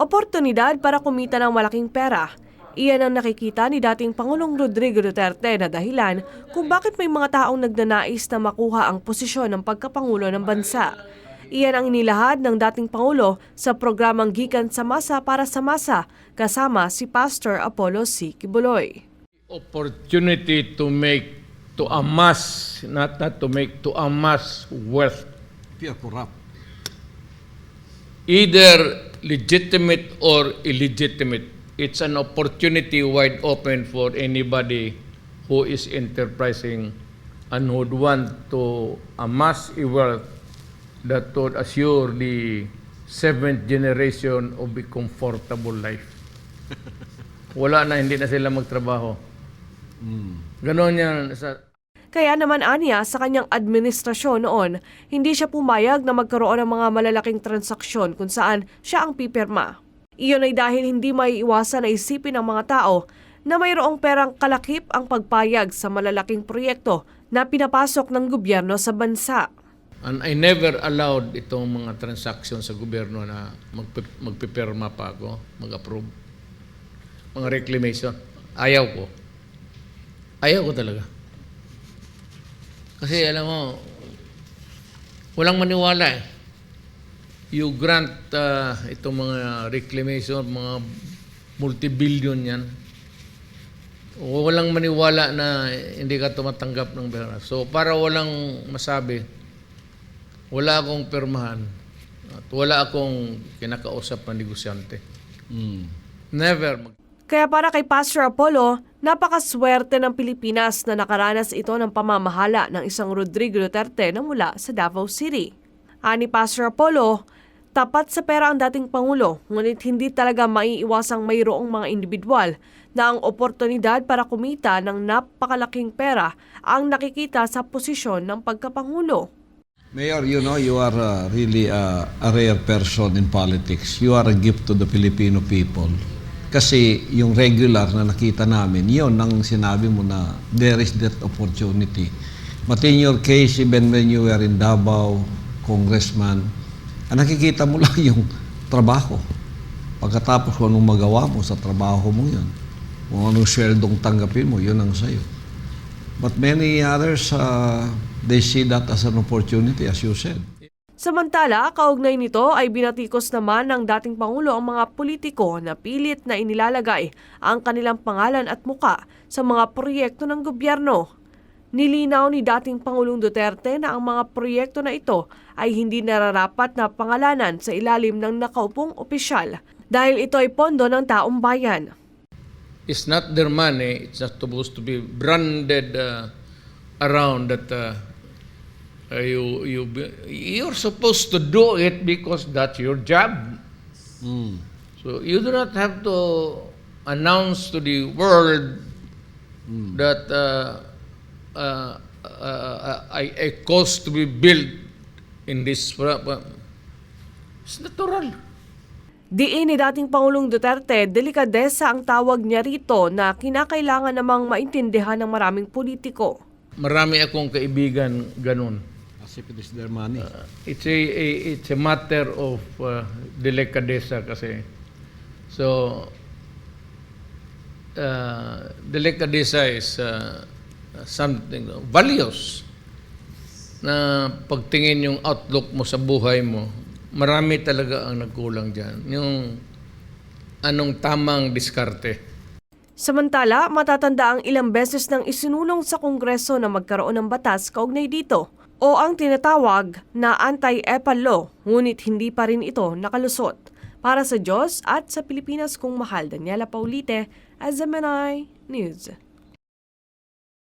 Oportunidad para kumita ng malaking pera. Iyan ang nakikita ni dating Pangulong Rodrigo Duterte na dahilan kung bakit may mga taong nagnanais na makuha ang posisyon ng pagkapangulo ng bansa. Iyan ang inilahad ng dating Pangulo sa programang Gikan sa Masa para sa Masa kasama si Pastor Apollo C. Quiboloy. Opportunity to amass, not to make, to amass wealth. Pure corrupt. Either legitimate or illegitimate. It's an opportunity wide open for anybody who is enterprising and would want to amass a wealth that would assure the seventh generation of a comfortable life. Wala na, hindi na sila magtrabaho. Ganon yan. Kaya naman aniya sa kanyang administrasyon noon, hindi siya pumayag na magkaroon ng mga malalaking transaksyon kung saan siya ang pipirma. Iyon ay dahil hindi maiiwasan na isipin ng mga tao na mayroong perang kalakip ang pagpayag sa malalaking proyekto na pinapasok ng gobyerno sa bansa. And I never allowed itong mga transaction sa gobyerno na magpipirma pa ako, mag-approve. Mga reclamation. Ayaw ko. Ayaw ko talaga. Kasi alam mo, walang maniwala eh. You grant itong mga reclamation, mga multi-billion yan. Walang maniwala na hindi ka tumatanggap ng pera. So para walang masabi, wala akong pirmahan at wala akong kinakausap na negosyante. Never. Kaya para kay Pastor Apollo, napakaswerte ng Pilipinas na nakaranas ito ng pamamahala ng isang Rodrigo Duterte na mula sa Davao City. Ani Pastor Apollo, tapat sa pera ang dating Pangulo, ngunit hindi talaga maiiwasang mayroong mga individual na ang oportunidad para kumita ng napakalaking pera ang nakikita sa posisyon ng pagkapangulo. Mayor, you know, you are really a rare person in politics. You are a gift to the Filipino people. Kasi yung regular na nakita namin, yun ang sinabi mo na there is that opportunity. But in your case, even when you were in Davao, congressman, nakikita mo lang yung trabaho. Pagkatapos kung anong magawa mo sa trabaho mo yun, kung anong sweldong tanggapin mo, yun ang sayo. But many others, they see that as an opportunity, as you said. Samantala, kaugnay nito ay binatikos naman ng dating Pangulo ang mga politiko na pilit na inilalagay ang kanilang pangalan at muka sa mga proyekto ng gobyerno. Nilinaw ni dating Pangulong Duterte na ang mga proyekto na ito ay hindi nararapat na pangalanan sa ilalim ng nakaupong opisyal dahil ito ay pondo ng taong bayan. It's not their money. It's not supposed to be branded around that you're supposed to do it because that's your job. So you do not have to announce to the world that a cost to be built in this. It's natural. Diin ni dating Pangulong Duterte, delikadesa ang tawag niya rito na kinakailangan namang maintindihan ng maraming politiko. Marami akong kaibigan ganun. As if it is their money. It's a matter of delikadesa kasi. So, delikadesa is something, values, na pagtingin yung outlook mo sa buhay mo, marami talaga ang nagkulang dyan. Yung anong tamang diskarte. Samantala, matatanda ang ilang beses nang isinulong sa Kongreso na magkaroon ng batas kaugnay dito o ang tinatawag na anti-EPA law, ngunit hindi pa rin ito nakalusot. Para sa Diyos at sa Pilipinas kong mahal, Daniela Paulite, Azamenay News.